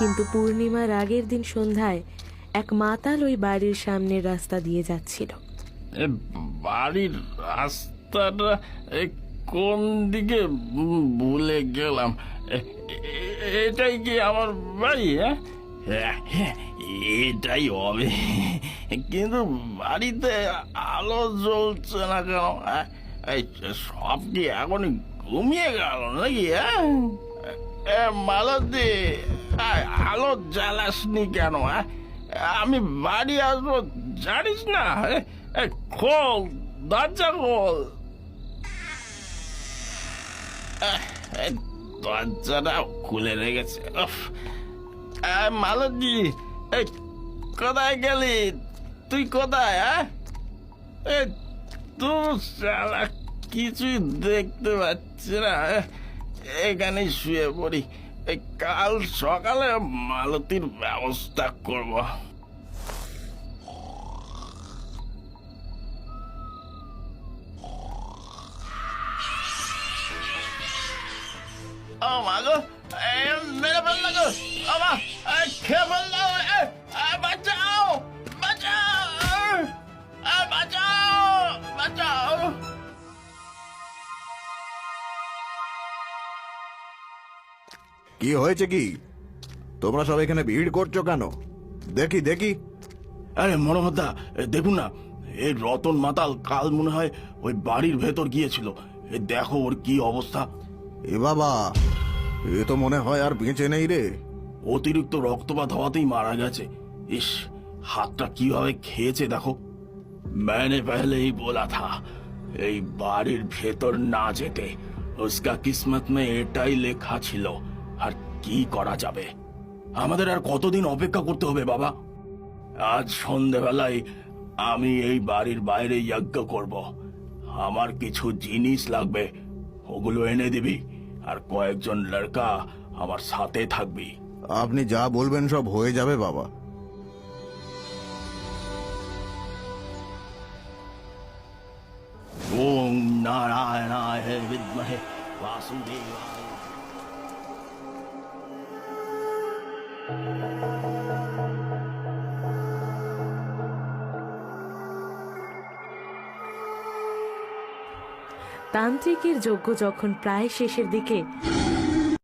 কিন্তু পূর্ণিমার আগের দিন সন্ধ্যায় এক মাতাল ওই বাড়ির সামনের রাস্তা দিয়ে যাচ্ছিল। এ বাড়ির রাস্তাটা কোন দিকে ভুলে গেলাম। এটাই কি আমার বাড়ি? হ্যাঁ হ্যাঁ, এটাই হবে। কিন্তু বাড়িতে আলো জ্বলছে না কেন? এই সব কি এখনই ঘুমিয়ে গেল নাকি? মালতী, আলো জ্বালাসনি কেন? আমি বাড়ি আসবো জানিস না? খোল, দরজা খোল। দরজাটা খুলে রেখেছে। মালতী, কোথায় গেলি? তুই কোথায়? তুই শালা কিছুই দেখতে পাচ্ছি না। এখানে শুয়ে পড়ি, কাল সকালে মালতীর ব্যবস্থা করব। ও মা গো, মেরে ফেললো গো! ও মা, খেয়ে ফেললো! বাঁচাও, বাঁচাও, বাঁচাও, বাঁচাও! কি হয়েছে? কি তোমরা সব এখানে ভিড় করছো কেন? দেখি দেখি। আরে মনোহরদা, দেখুন না, এই রতন মাতাল কাল মনে হয় ওই বাড়ির ভেতর গিয়েছিল। দেখো ওর কি অবস্থা। এ বাবা, এ তো মনে হয় আর বেঁচে নেই রে। অতিরিক্ত রক্তপাত হওয়াতেই মারা গেছে। ইস, হাতটা কিভাবে খেয়েছে দেখো। मैंने पहले ही बोला था এই বাড়ির ভেতর না যেতে। उसका किस्मत में এটাই লেখা ছিল। আর কি করা যাবে? আমাদের আর কতদিন অপেক্ষা করতে হবে বাবা? আজ সন্ধেবেলায় আমি এই বাড়ির বাইরে যজ্ঞ করব। আমার কিছু জিনিস লাগবে, ওগুলো এনে দিবি। আর কয়েকজন লড়কা আমার সাথে থাকবি। আপনি যা বলবেন সব হয়ে যাবে বাবা। ওম নারায়ণায় বিদ্মহে বাসুদেবায়। তান্ত্রিকের যজ্ঞ যখন প্রায় শেষের দিকে,